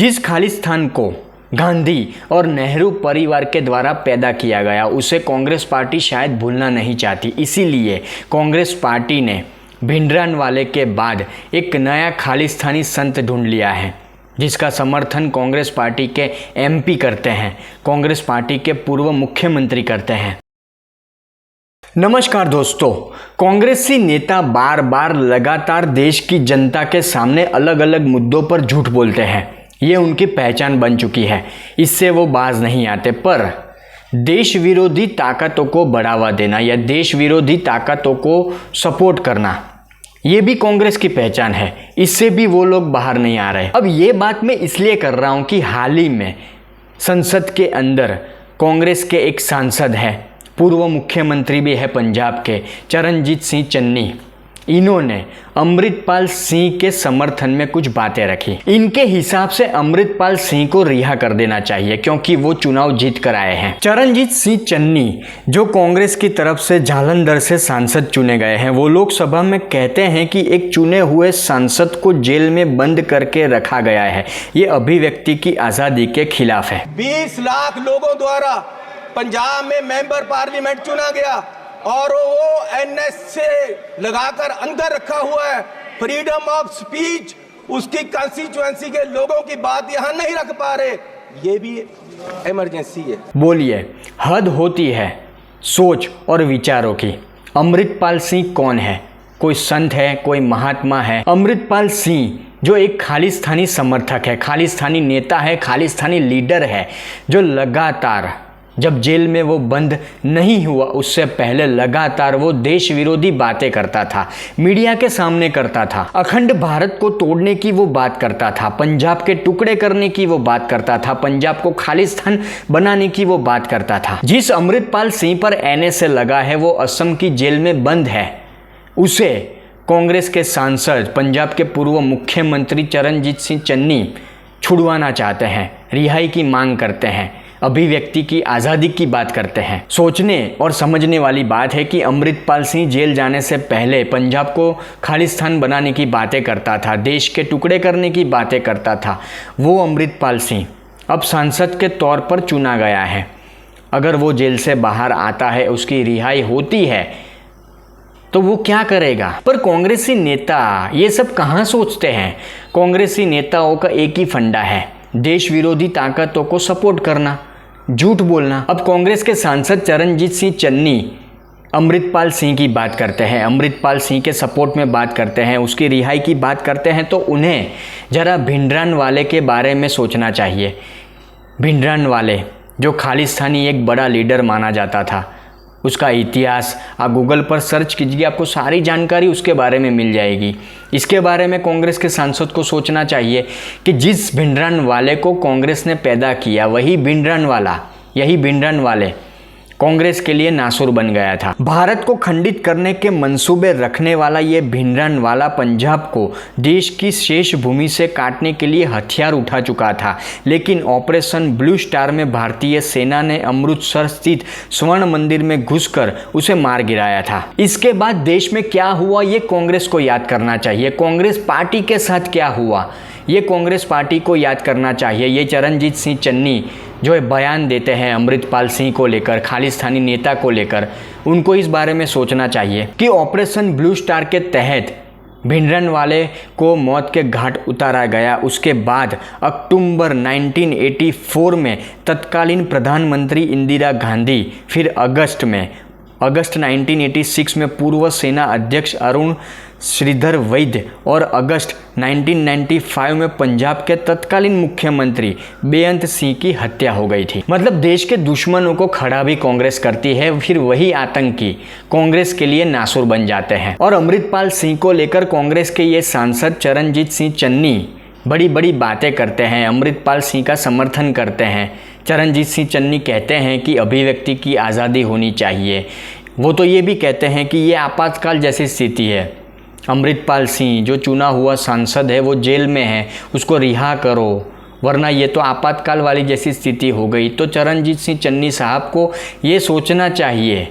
जिस खालिस्तान को गांधी और नेहरू परिवार के द्वारा पैदा किया गया उसे कांग्रेस पार्टी शायद भूलना नहीं चाहती। इसीलिए कांग्रेस पार्टी ने भिंडरानवाले के बाद एक नया खालिस्तानी संत ढूंढ लिया है, जिसका समर्थन कांग्रेस पार्टी के एमपी करते हैं, कांग्रेस पार्टी के पूर्व मुख्यमंत्री करते हैं। नमस्कार दोस्तों, कांग्रेसी नेता बार बार लगातार देश की जनता के सामने अलग अलग मुद्दों पर झूठ बोलते हैं। ये उनकी पहचान बन चुकी है, इससे वो बाज नहीं आते। पर देश विरोधी ताकतों को बढ़ावा देना या देश विरोधी ताकतों को सपोर्ट करना, ये भी कांग्रेस की पहचान है। इससे भी वो लोग बाहर नहीं आ रहे। अब ये बात मैं इसलिए कर रहा हूँ कि हाल ही में संसद के अंदर कांग्रेस के एक सांसद है, पूर्व मुख्यमंत्री भी है पंजाब के, चरणजीत सिंह चन्नी। इन्होंने अमृतपाल सिंह के समर्थन में कुछ बातें रखी। इनके हिसाब से अमृतपाल सिंह को रिहा कर देना चाहिए क्योंकि वो चुनाव जीत कर आए हैं। चरणजीत सिंह चन्नी जो कांग्रेस की तरफ से जालंधर से सांसद चुने गए हैं, वो लोकसभा में कहते हैं कि एक चुने हुए सांसद को जेल में बंद करके रखा गया है, ये अभिव्यक्ति की आज़ादी के खिलाफ है। 20 लाख लोगों द्वारा पंजाब में मेंबर पार्लियामेंट चुना गया और वो एनएस से लगाकर अंदर रखा हुआ है। फ्रीडम ऑफ स्पीच, उसकी कंस्टिट्यूएंसी के लोगों की बात यहां नहीं रख पा रहे, ये भी इमरजेंसी है। बोलिए, हद होती है सोच और विचारों की। अमृतपाल सिंह कौन है? कोई संत है, कोई महात्मा है? अमृतपाल सिंह जो एक खालिस्तानी समर्थक है, खालिस्तानी नेता है, खालिस्तानी लीडर है, जो लगातार जब जेल में वो बंद नहीं हुआ उससे पहले लगातार वो देश विरोधी बातें करता था, मीडिया के सामने करता था, अखंड भारत को तोड़ने की वो बात करता था, पंजाब के टुकड़े करने की वो बात करता था, पंजाब को खालिस्तान बनाने की वो बात करता था। जिस अमृतपाल सिंह पर एनएसए लगा है वो असम की जेल में बंद है। उसे कांग्रेस के सांसद, पंजाब के पूर्व मुख्यमंत्री चरणजीत सिंह चन्नी छुड़वाना चाहते हैं, रिहाई की मांग करते हैं, अभिव्यक्ति की आज़ादी की बात करते हैं। सोचने और समझने वाली बात है कि अमृतपाल सिंह जेल जाने से पहले पंजाब को खालिस्तान बनाने की बातें करता था, देश के टुकड़े करने की बातें करता था। वो अमृतपाल सिंह अब सांसद के तौर पर चुना गया है। अगर वो जेल से बाहर आता है, उसकी रिहाई होती है, तो वो क्या करेगा? पर कांग्रेसी नेता ये सब कहाँ सोचते हैं? कांग्रेसी नेताओं का एक ही फंडा है, देश विरोधी ताकतों को सपोर्ट करना, झूठ बोलना। अब कांग्रेस के सांसद चरणजीत सिंह चन्नी अमृतपाल सिंह की बात करते हैं, अमृतपाल सिंह के सपोर्ट में बात करते हैं, उसकी रिहाई की बात करते हैं, तो उन्हें ज़रा भिंडरानवाले के बारे में सोचना चाहिए। भिंडरानवाले जो खालिस्तानी एक बड़ा लीडर माना जाता था, उसका इतिहास आप गूगल पर सर्च कीजिए, आपको सारी जानकारी उसके बारे में मिल जाएगी। इसके बारे में कांग्रेस के सांसद को सोचना चाहिए कि जिस भिंडरानवाले को कांग्रेस ने पैदा किया, वही भिंडरानवाला, यही भिंडरानवाले कांग्रेस के लिए नासुर बन गया था। भारत को खंडित करने के मंसूबे रखने वाला ये भिंडरानवाला पंजाब को देश की शेष भूमि से काटने के लिए हथियार उठा चुका था। लेकिन ऑपरेशन ब्लू स्टार में भारतीय सेना ने अमृतसर स्थित स्वर्ण मंदिर में घुसकर उसे मार गिराया था। इसके बाद देश में क्या हुआ ये कांग्रेस को याद करना चाहिए। कांग्रेस पार्टी के साथ क्या हुआ ये कांग्रेस पार्टी को याद करना चाहिए। ये चरणजीत सिंह चन्नी जो बयान देते हैं अमृतपाल सिंह को लेकर, खालिस्तानी नेता को लेकर, उनको इस बारे में सोचना चाहिए कि ऑपरेशन ब्लू स्टार के तहत भिंडरानवाले को मौत के घाट उतारा गया। उसके बाद अक्टूबर 1984 में तत्कालीन प्रधानमंत्री इंदिरा गांधी, फिर अगस्त 1986 में पूर्व सेना अध्यक्ष अरुण श्रीधर वैद्य और अगस्त 1995 में पंजाब के तत्कालीन मुख्यमंत्री बेअंत सिंह की हत्या हो गई थी। मतलब देश के दुश्मनों को खड़ा भी कांग्रेस करती है, फिर वही आतंकी कांग्रेस के लिए नासुर बन जाते हैं। और अमृतपाल सिंह को लेकर कांग्रेस के ये सांसद चरणजीत सिंह चन्नी बड़ी बड़ी बातें करते हैं, अमृतपाल सिंह का समर्थन करते हैं। चरणजीत सिंह चन्नी कहते हैं कि अभिव्यक्ति की आज़ादी होनी चाहिए। वो तो ये भी कहते हैं कि ये आपातकाल जैसी स्थिति है, अमृतपाल सिंह जो चुना हुआ सांसद है वो जेल में है, उसको रिहा करो, वरना ये तो आपातकाल वाली जैसी स्थिति हो गई। तो चरणजीत सिंह चन्नी साहब को ये सोचना चाहिए,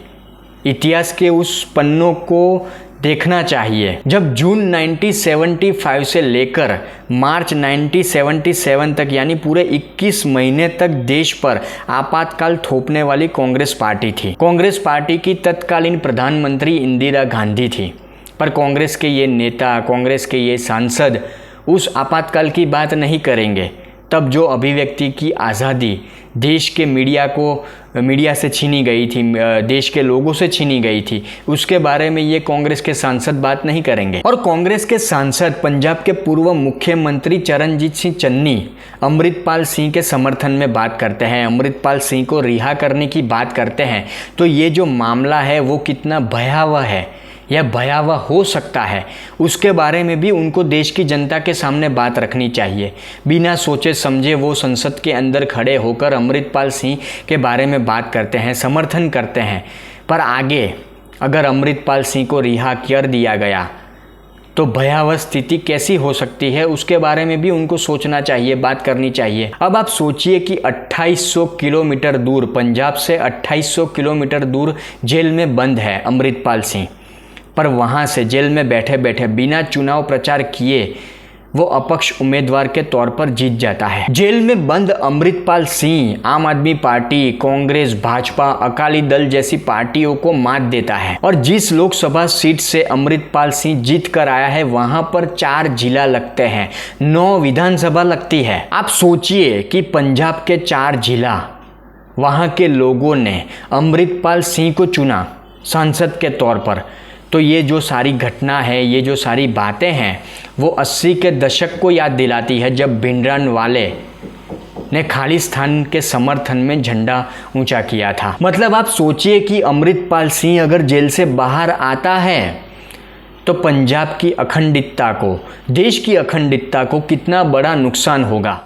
इतिहास के उस पन्नों को देखना चाहिए। जब जून 1975 से लेकर मार्च 1977 तक यानी पूरे 21 महीने तक देश पर आपातकाल थोपने वाली कांग्रेस पार्टी थी। कांग्रेस पार्टी की तत्कालीन प्रधानमंत्री इंदिरा गांधी थी, पर कांग्रेस के ये नेता, कांग्रेस के ये सांसद उस आपातकाल की बात नहीं करेंगे। तब जो अभिव्यक्ति की आज़ादी देश के मीडिया से छीनी गई थी, देश के लोगों से छीनी गई थी, उसके बारे में ये कांग्रेस के सांसद बात नहीं करेंगे। और कांग्रेस के सांसद पंजाब के पूर्व मुख्यमंत्री चरणजीत सिंह चन्नी अमृतपाल सिंह के समर्थन में बात करते हैं, अमृतपाल सिंह को रिहा करने की बात करते हैं। तो ये जो मामला है वो कितना भयावह है या भयावह हो सकता है, उसके बारे में भी उनको देश की जनता के सामने बात रखनी चाहिए। बिना सोचे समझे वो संसद के अंदर खड़े होकर अमृतपाल सिंह के बारे में बात करते हैं, समर्थन करते हैं, पर आगे अगर अमृतपाल सिंह को रिहा कर दिया गया तो भयावह स्थिति कैसी हो सकती है, उसके बारे में भी उनको सोचना चाहिए, बात करनी चाहिए। अब आप सोचिए कि 2800 किलोमीटर दूर, पंजाब से 2800 किलोमीटर दूर जेल में बंद है अमृतपाल सिंह, पर वहाँ से जेल में बैठे बैठे बिना चुनाव प्रचार किए वो अपक्ष उम्मीदवार के तौर पर जीत जाता है। जेल में बंद अमृतपाल सिंह आम आदमी पार्टी, कांग्रेस, भाजपा, अकाली दल जैसी पार्टियों को मात देता है। और जिस लोकसभा सीट से अमृतपाल सिंह जीत कर आया है वहां पर 4 जिला लगते हैं, 9 विधानसभा लगती है। आप सोचिए कि पंजाब के 4 जिला, वहां के लोगों ने अमृतपाल सिंह को चुना सांसद के तौर पर। तो ये जो सारी घटना है, ये जो सारी बातें हैं, वो 80 के दशक को याद दिलाती है, जब भिंडरानवाले ने खालिस्तान के समर्थन में झंडा ऊंचा किया था। मतलब आप सोचिए कि अमृतपाल सिंह अगर जेल से बाहर आता है तो पंजाब की अखंडता को, देश की अखंडता को कितना बड़ा नुकसान होगा।